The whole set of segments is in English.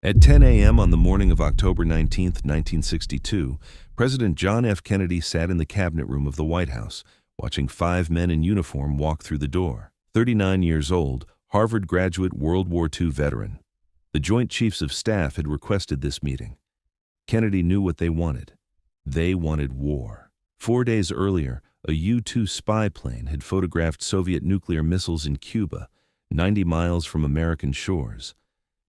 At 10 a.m. on the morning of October 19, 1962, President John F. Kennedy sat in the cabinet room of the White House, watching five men in uniform walk through the door. 39 years old, Harvard graduate, World War II veteran. The Joint Chiefs of Staff had requested this meeting. Kennedy knew what they wanted. They wanted war. 4 days earlier, a U-2 spy plane had photographed Soviet nuclear missiles in Cuba, 90 miles from American shores.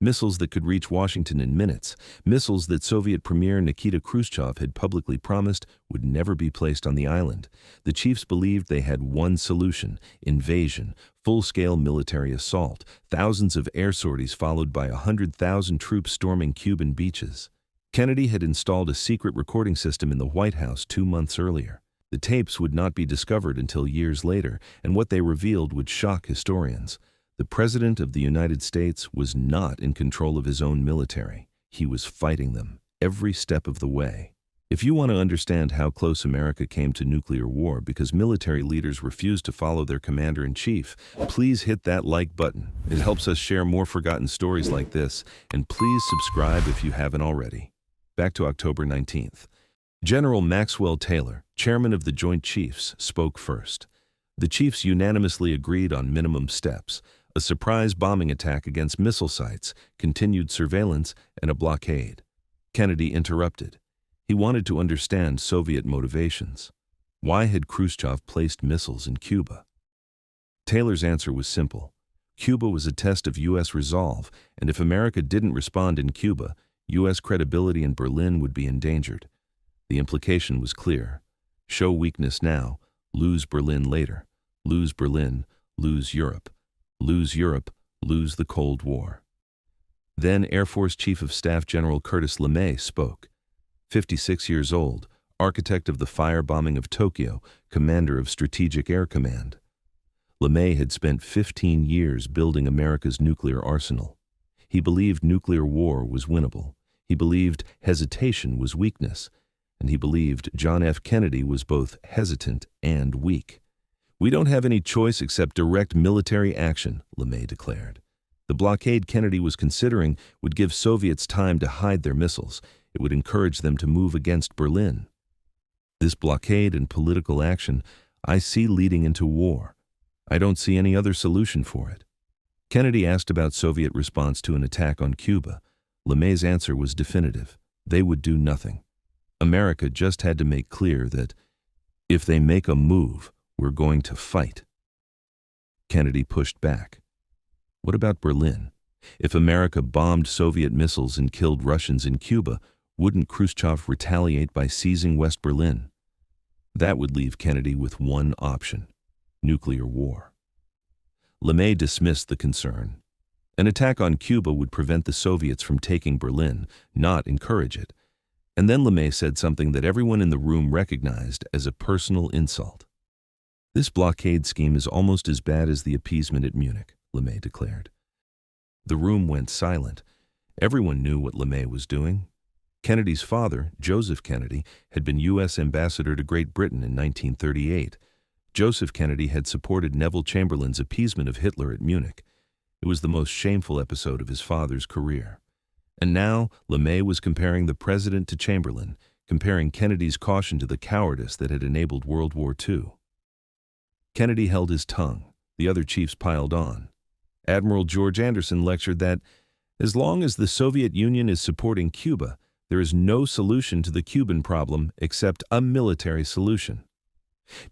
Missiles that could reach Washington in minutes, missiles that Soviet Premier Nikita Khrushchev had publicly promised would never be placed on the island. The chiefs believed they had one solution: invasion, full-scale military assault, thousands of air sorties followed by 100,000 troops storming Cuban beaches. Kennedy had installed a secret recording system in the White House 2 months earlier. The tapes would not be discovered until years later, and what they revealed would shock historians. The President of the United States was not in control of his own military. He was fighting them every step of the way. If you want to understand how close America came to nuclear war because military leaders refused to follow their commander-in-chief, please hit that like button. It helps us share more forgotten stories like this, and please subscribe if you haven't already. Back to October 19th. General Maxwell Taylor, chairman of the Joint Chiefs, spoke first. The chiefs unanimously agreed on minimum steps: a surprise bombing attack against missile sites, continued surveillance, and a blockade. Kennedy interrupted. He wanted to understand Soviet motivations. Why had Khrushchev placed missiles in Cuba? Taylor's answer was simple. Cuba was a test of U.S. resolve, and if America didn't respond in Cuba, U.S. credibility in Berlin would be endangered. The implication was clear. Show weakness now, lose Berlin later. Lose Berlin, lose Europe. Lose Europe, lose the Cold War. Then Air Force Chief of Staff General Curtis LeMay spoke. 56 years old, architect of the firebombing of Tokyo, commander of Strategic Air Command. LeMay had spent 15 years building America's nuclear arsenal. He believed nuclear war was winnable. He believed hesitation was weakness. And he believed John F. Kennedy was both hesitant and weak. "We don't have any choice except direct military action," LeMay declared. The blockade Kennedy was considering would give Soviets time to hide their missiles. It would encourage them to move against Berlin. This blockade and political action I see leading into war. I don't see any other solution for it. Kennedy asked about Soviet response to an attack on Cuba. LeMay's answer was definitive. They would do nothing. America just had to make clear that if they make a move, we're going to fight. Kennedy pushed back. What about Berlin? If America bombed Soviet missiles and killed Russians in Cuba, wouldn't Khrushchev retaliate by seizing West Berlin? That would leave Kennedy with one option: nuclear war. LeMay dismissed the concern. An attack on Cuba would prevent the Soviets from taking Berlin, not encourage it. And then LeMay said something that everyone in the room recognized as a personal insult. "This blockade scheme is almost as bad as the appeasement at Munich," LeMay declared. The room went silent. Everyone knew what LeMay was doing. Kennedy's father, Joseph Kennedy, had been U.S. ambassador to Great Britain in 1938. Joseph Kennedy had supported Neville Chamberlain's appeasement of Hitler at Munich. It was the most shameful episode of his father's career. And now LeMay was comparing the president to Chamberlain, comparing Kennedy's caution to the cowardice that had enabled World War II. Kennedy held his tongue. The other chiefs piled on. Admiral George Anderson lectured that, as long as the Soviet Union is supporting Cuba, there is no solution to the Cuban problem except a military solution.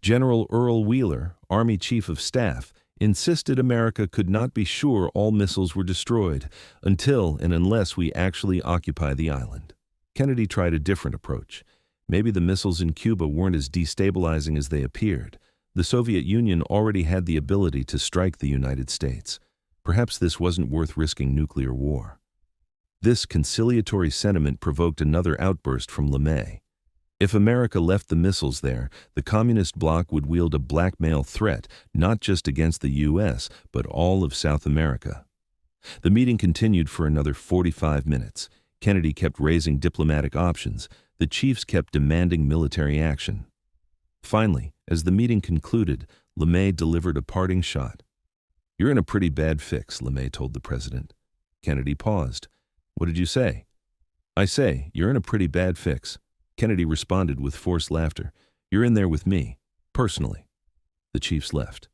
General Earl Wheeler, Army Chief of Staff, insisted America could not be sure all missiles were destroyed until and unless we actually occupy the island. Kennedy tried a different approach. Maybe the missiles in Cuba weren't as destabilizing as they appeared. The Soviet Union already had the ability to strike the United States. Perhaps this wasn't worth risking nuclear war. This conciliatory sentiment provoked another outburst from LeMay. If America left the missiles there, the communist bloc would wield a blackmail threat, not just against the U.S., but all of South America. The meeting continued for another 45 minutes. Kennedy kept raising diplomatic options. The chiefs kept demanding military action. Finally, as the meeting concluded, LeMay delivered a parting shot. "You're in a pretty bad fix," LeMay told the president. Kennedy paused. "What did you say?" "I say, you're in a pretty bad fix." Kennedy responded with forced laughter. "You're in there with me, personally." The chiefs left.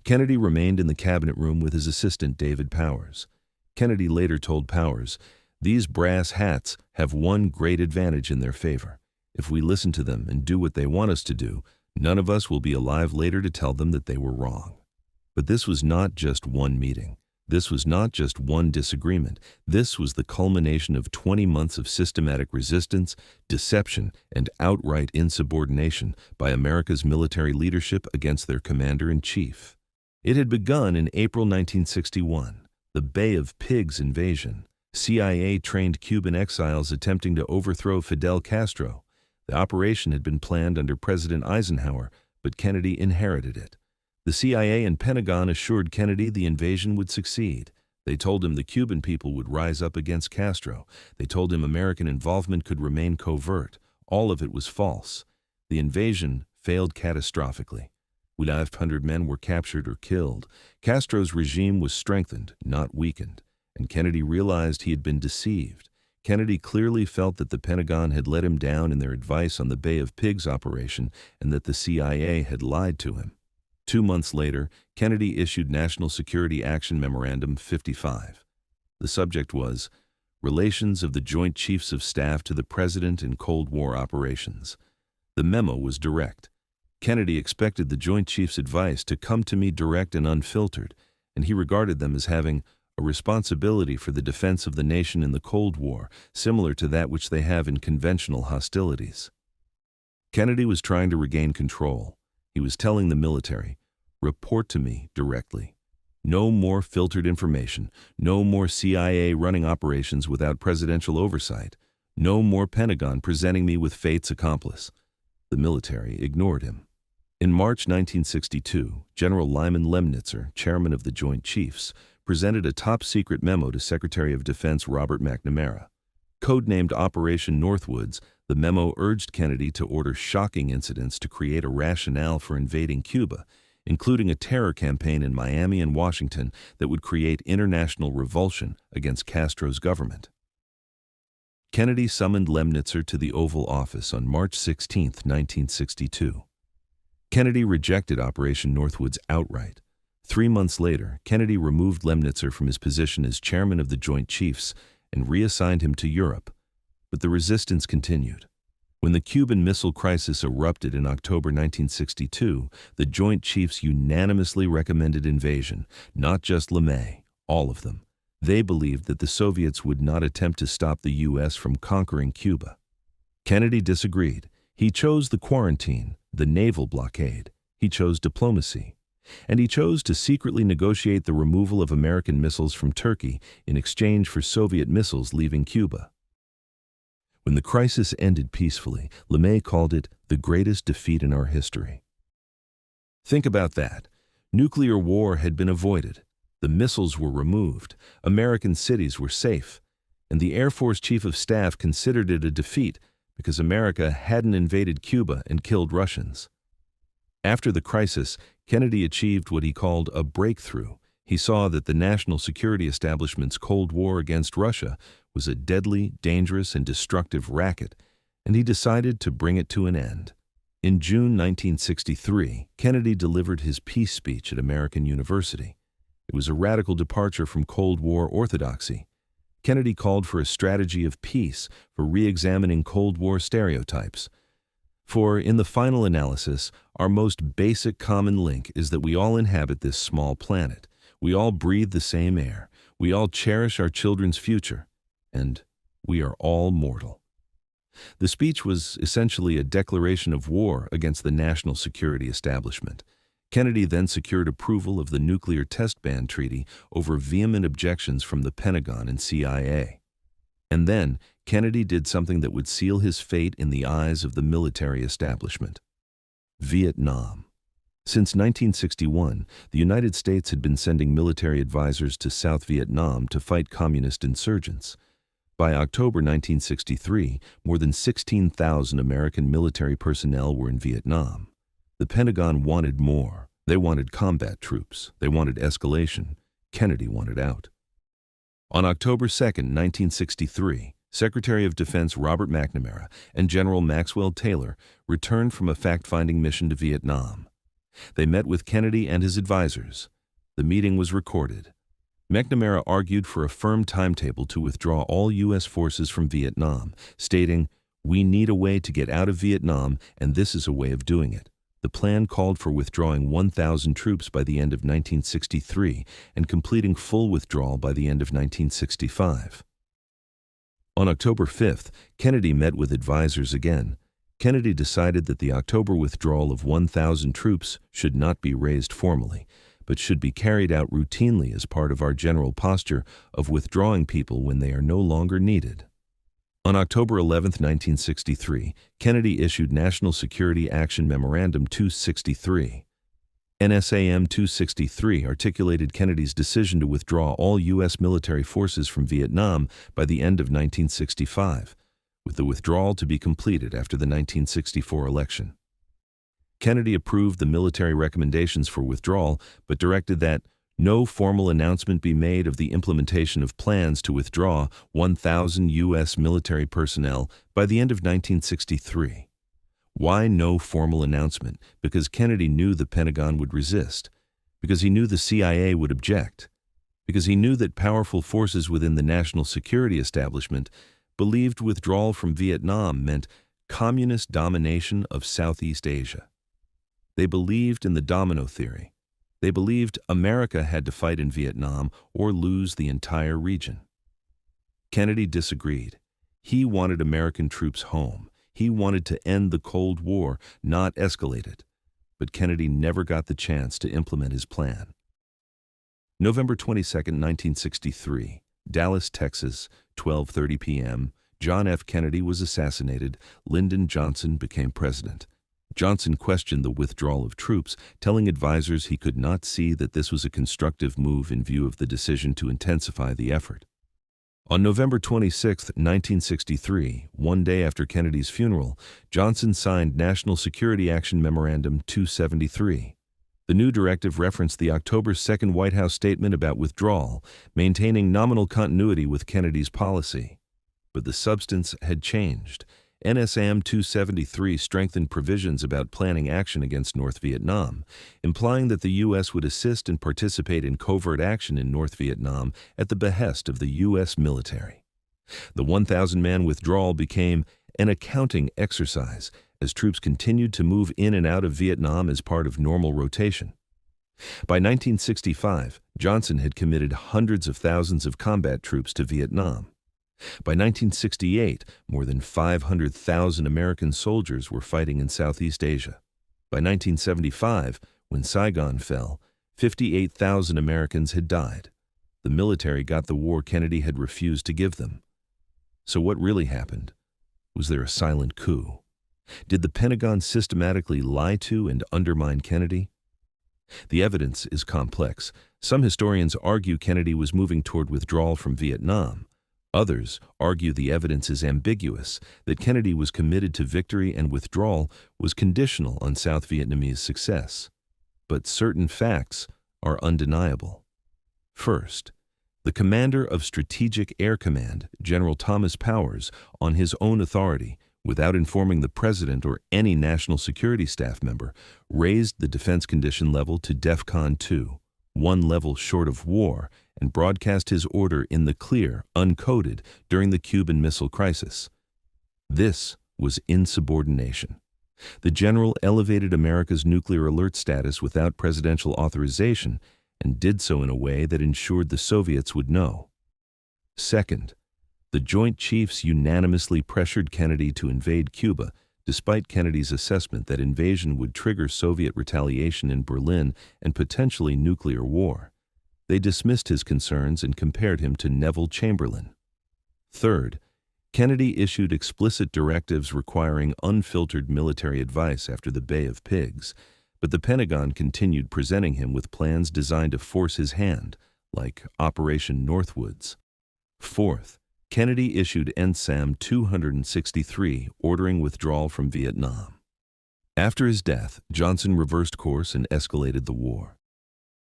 Kennedy remained in the cabinet room with his assistant David Powers. Kennedy later told Powers, "These brass hats have one great advantage in their favor. If we listen to them and do what they want us to do, none of us will be alive later to tell them that they were wrong." But this was not just one meeting. This was not just one disagreement. This was the culmination of 20 months of systematic resistance, deception, and outright insubordination by America's military leadership against their commander-in-chief. It had begun in April 1961, the Bay of Pigs invasion. CIA-trained Cuban exiles attempting to overthrow Fidel Castro. The operation had been planned under President Eisenhower, but Kennedy inherited it. The CIA and Pentagon assured Kennedy the invasion would succeed. They told him the Cuban people would rise up against Castro. They told him American involvement could remain covert. All of it was false. The invasion failed catastrophically. 500 men were captured or killed. Castro's regime was strengthened, not weakened. And Kennedy realized he had been deceived. Kennedy clearly felt that the Pentagon had let him down in their advice on the Bay of Pigs operation and that the CIA had lied to him. 2 months later, Kennedy issued National Security Action Memorandum 55. The subject was Relations of the Joint Chiefs of Staff to the President in Cold War Operations. The memo was direct. Kennedy expected the Joint Chiefs' advice to come to me direct and unfiltered, and he regarded them as having a responsibility for the defense of the nation in the Cold War, similar to that which they have in conventional hostilities. Kennedy was trying to regain control. He was telling the military, "Report to me directly. No more filtered information. No more CIA running operations without presidential oversight. No more Pentagon presenting me with fate's accomplice." The military ignored him. In March 1962, General Lyman Lemnitzer, chairman of the Joint Chiefs, presented a top-secret memo to Secretary of Defense Robert McNamara. Codenamed Operation Northwoods, the memo urged Kennedy to order shocking incidents to create a rationale for invading Cuba, including a terror campaign in Miami and Washington that would create international revulsion against Castro's government. Kennedy summoned Lemnitzer to the Oval Office on March 16, 1962. Kennedy rejected Operation Northwoods outright. 3 months later, Kennedy removed Lemnitzer from his position as chairman of the Joint Chiefs and reassigned him to Europe. But the resistance continued. When the Cuban Missile Crisis erupted in October 1962, the Joint Chiefs unanimously recommended invasion, not just LeMay, all of them. They believed that the Soviets would not attempt to stop the U.S. from conquering Cuba. Kennedy disagreed. He chose the quarantine, the naval blockade. He chose diplomacy. And he chose to secretly negotiate the removal of American missiles from Turkey in exchange for Soviet missiles leaving Cuba. When the crisis ended peacefully, LeMay called it the greatest defeat in our history. Think about that. Nuclear war had been avoided. The missiles were removed. American cities were safe. And the Air Force Chief of Staff considered it a defeat because America hadn't invaded Cuba and killed Russians. After the crisis, Kennedy achieved what he called a breakthrough. He saw that the national security establishment's Cold War against Russia was a deadly, dangerous, and destructive racket, and he decided to bring it to an end. In June 1963, Kennedy delivered his peace speech at American University. It was a radical departure from Cold War orthodoxy. Kennedy called for a strategy of peace, for re-examining Cold War stereotypes. For, in the final analysis, our most basic common link is that we all inhabit this small planet. We all breathe the same air. We all cherish our children's future. And we are all mortal. The speech was essentially a declaration of war against the national security establishment. Kennedy then secured approval of the Nuclear Test Ban Treaty over vehement objections from the Pentagon and CIA. And then, Kennedy did something that would seal his fate in the eyes of the military establishment. Vietnam. Since 1961, the United States had been sending military advisors to South Vietnam to fight communist insurgents. By October 1963, more than 16,000 American military personnel were in Vietnam. The Pentagon wanted more. They wanted combat troops. They wanted escalation. Kennedy wanted out. On October 2, 1963, Secretary of Defense Robert McNamara and General Maxwell Taylor returned from a fact-finding mission to Vietnam. They met with Kennedy and his advisors. The meeting was recorded. McNamara argued for a firm timetable to withdraw all U.S. forces from Vietnam, stating, "We need a way to get out of Vietnam, and this is a way of doing it." The plan called for withdrawing 1,000 troops by the end of 1963 and completing full withdrawal by the end of 1965. On October 5th, Kennedy met with advisors again. Kennedy decided that the October withdrawal of 1,000 troops should not be raised formally, but should be carried out routinely as part of our general posture of withdrawing people when they are no longer needed. On October 11, 1963, Kennedy issued National Security Action Memorandum 263. NSAM 263 articulated Kennedy's decision to withdraw all U.S. military forces from Vietnam by the end of 1965, with the withdrawal to be completed after the 1964 election. Kennedy approved the military recommendations for withdrawal, but directed that no formal announcement be made of the implementation of plans to withdraw 1,000 U.S. military personnel by the end of 1963. Why no formal announcement? Because Kennedy knew the Pentagon would resist. Because he knew the CIA would object. Because he knew that powerful forces within the national security establishment believed withdrawal from Vietnam meant communist domination of Southeast Asia. They believed in the domino theory. They believed America had to fight in Vietnam or lose the entire region. Kennedy disagreed. He wanted American troops home. He wanted to end the Cold War, not escalate it. But Kennedy never got the chance to implement his plan. November 22, 1963, Dallas, Texas, 12:30 p.m., John F. Kennedy was assassinated. Lyndon Johnson became president. Johnson questioned the withdrawal of troops, telling advisors he could not see that this was a constructive move in view of the decision to intensify the effort. On November 26, 1963, one day after Kennedy's funeral, Johnson signed National Security Action Memorandum 273. The new directive referenced the October 2 White House statement about withdrawal, maintaining nominal continuity with Kennedy's policy. But the substance had changed. NSAM 273 strengthened provisions about planning action against North Vietnam, implying that the U.S. would assist and participate in covert action in North Vietnam at the behest of the U.S. military. The 1,000-man withdrawal became an accounting exercise as troops continued to move in and out of Vietnam as part of normal rotation. By 1965, Johnson had committed hundreds of thousands of combat troops to Vietnam. By 1968, more than 500,000 American soldiers were fighting in Southeast Asia. By 1975, when Saigon fell, 58,000 Americans had died. The military got the war Kennedy had refused to give them. So what really happened? Was there a silent coup? Did the Pentagon systematically lie to and undermine Kennedy? The evidence is complex. Some historians argue Kennedy was moving toward withdrawal from Vietnam. Others argue the evidence is ambiguous, that Kennedy was committed to victory and withdrawal was conditional on South Vietnamese success. But certain facts are undeniable. First, the commander of Strategic Air Command, General Thomas Powers, on his own authority, without informing the President or any national security staff member, raised the defense condition level to DEFCON 2, one level short of war, and broadcast his order in the clear, uncoded, during the Cuban Missile Crisis. This was insubordination. The general elevated America's nuclear alert status without presidential authorization and did so in a way that ensured the Soviets would know. Second, the Joint Chiefs unanimously pressured Kennedy to invade Cuba, despite Kennedy's assessment that invasion would trigger Soviet retaliation in Berlin and potentially nuclear war. They dismissed his concerns and compared him to Neville Chamberlain. Third, Kennedy issued explicit directives requiring unfiltered military advice after the Bay of Pigs, but the Pentagon continued presenting him with plans designed to force his hand, like Operation Northwoods. Fourth, Kennedy issued NSAM 263, ordering withdrawal from Vietnam. After his death, Johnson reversed course and escalated the war.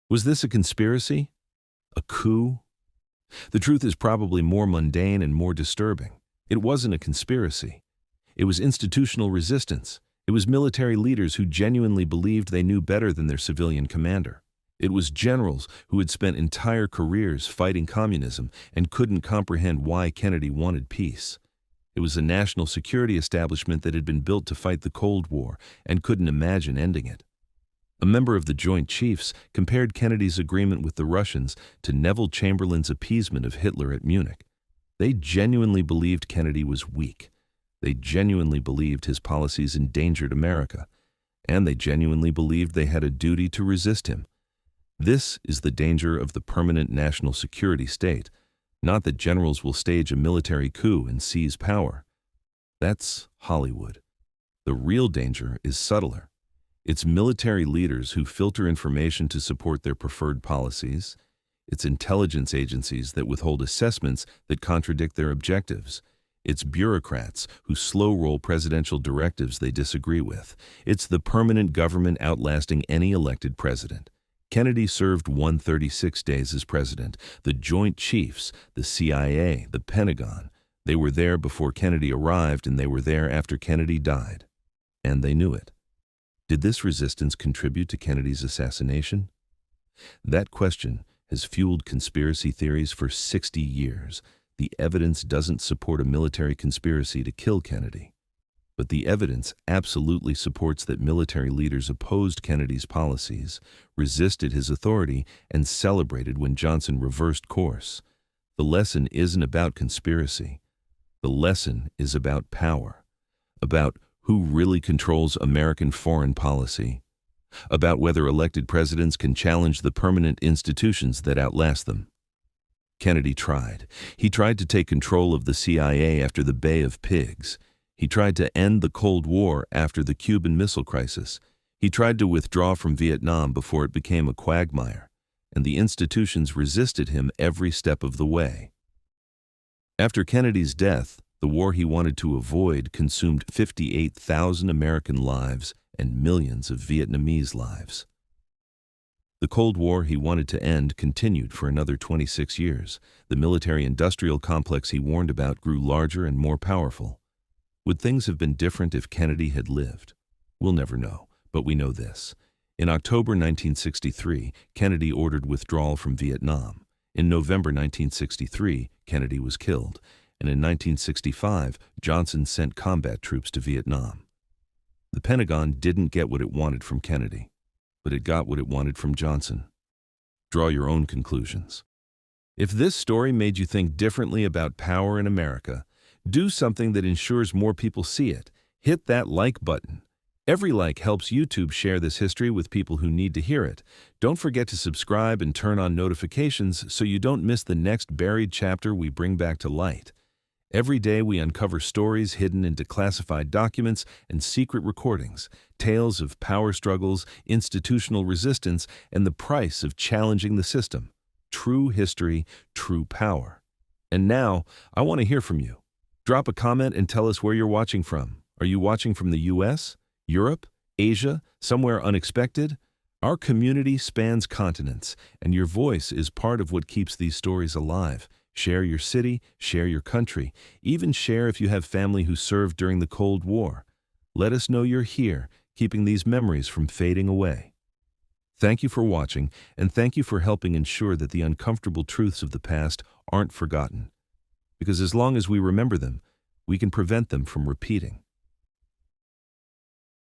Was this a conspiracy? A coup? The truth is probably more mundane and more disturbing. It wasn't a conspiracy. It was institutional resistance. It was military leaders who genuinely believed they knew better than their civilian commander. It was generals who had spent entire careers fighting communism and couldn't comprehend why Kennedy wanted peace. It was a national security establishment that had been built to fight the Cold War and couldn't imagine ending it. A member of the Joint Chiefs compared Kennedy's agreement with the Russians to Neville Chamberlain's appeasement of Hitler at Munich. They genuinely believed Kennedy was weak. They genuinely believed his policies endangered America. And they genuinely believed they had a duty to resist him. This is the danger of the permanent national security state, not that generals will stage a military coup and seize power. That's Hollywood. The real danger is subtler. It's military leaders who filter information to support their preferred policies. It's intelligence agencies that withhold assessments that contradict their objectives. It's bureaucrats who slow-roll presidential directives they disagree with. It's the permanent government outlasting any elected president. Kennedy served 136 days as president. The Joint Chiefs, the CIA, the Pentagon, they were there before Kennedy arrived and they were there after Kennedy died. And they knew it. Did this resistance contribute to Kennedy's assassination? That question has fueled conspiracy theories for 60 years. The evidence doesn't support a military conspiracy to kill Kennedy. But the evidence absolutely supports that military leaders opposed Kennedy's policies, resisted his authority, and celebrated when Johnson reversed course. The lesson isn't about conspiracy. The lesson is about power, about who really controls American foreign policy, about whether elected presidents can challenge the permanent institutions that outlast them. Kennedy tried. He tried to take control of the CIA after the Bay of Pigs. He tried to end the Cold War after the Cuban Missile Crisis. He tried to withdraw from Vietnam before it became a quagmire, and the institutions resisted him every step of the way. After Kennedy's death, the war he wanted to avoid consumed 58,000 American lives and millions of Vietnamese lives. The Cold War he wanted to end continued for another 26 years. The military-industrial complex he warned about grew larger and more powerful. Would things have been different if Kennedy had lived? We'll never know, but we know this. In October 1963, Kennedy ordered withdrawal from Vietnam. In November 1963, Kennedy was killed. And in 1965, Johnson sent combat troops to Vietnam. The Pentagon didn't get what it wanted from Kennedy, but it got what it wanted from Johnson. Draw your own conclusions. If this story made you think differently about power in America, do something that ensures more people see it. Hit that like button. Every like helps YouTube share this history with people who need to hear it. Don't forget to subscribe and turn on notifications so you don't miss the next buried chapter we bring back to light. Every day we uncover stories hidden in declassified documents and secret recordings, tales of power struggles, institutional resistance, and the price of challenging the system. True history, true power. And now, I want to hear from you. Drop a comment and tell us where you're watching from. Are you watching from the US, Europe, Asia, somewhere unexpected? Our community spans continents, and your voice is part of what keeps these stories alive. Share your city, share your country, even share if you have family who served during the Cold War. Let us know you're here, keeping these memories from fading away. Thank you for watching, and thank you for helping ensure that the uncomfortable truths of the past aren't forgotten. Because as long as we remember them, we can prevent them from repeating.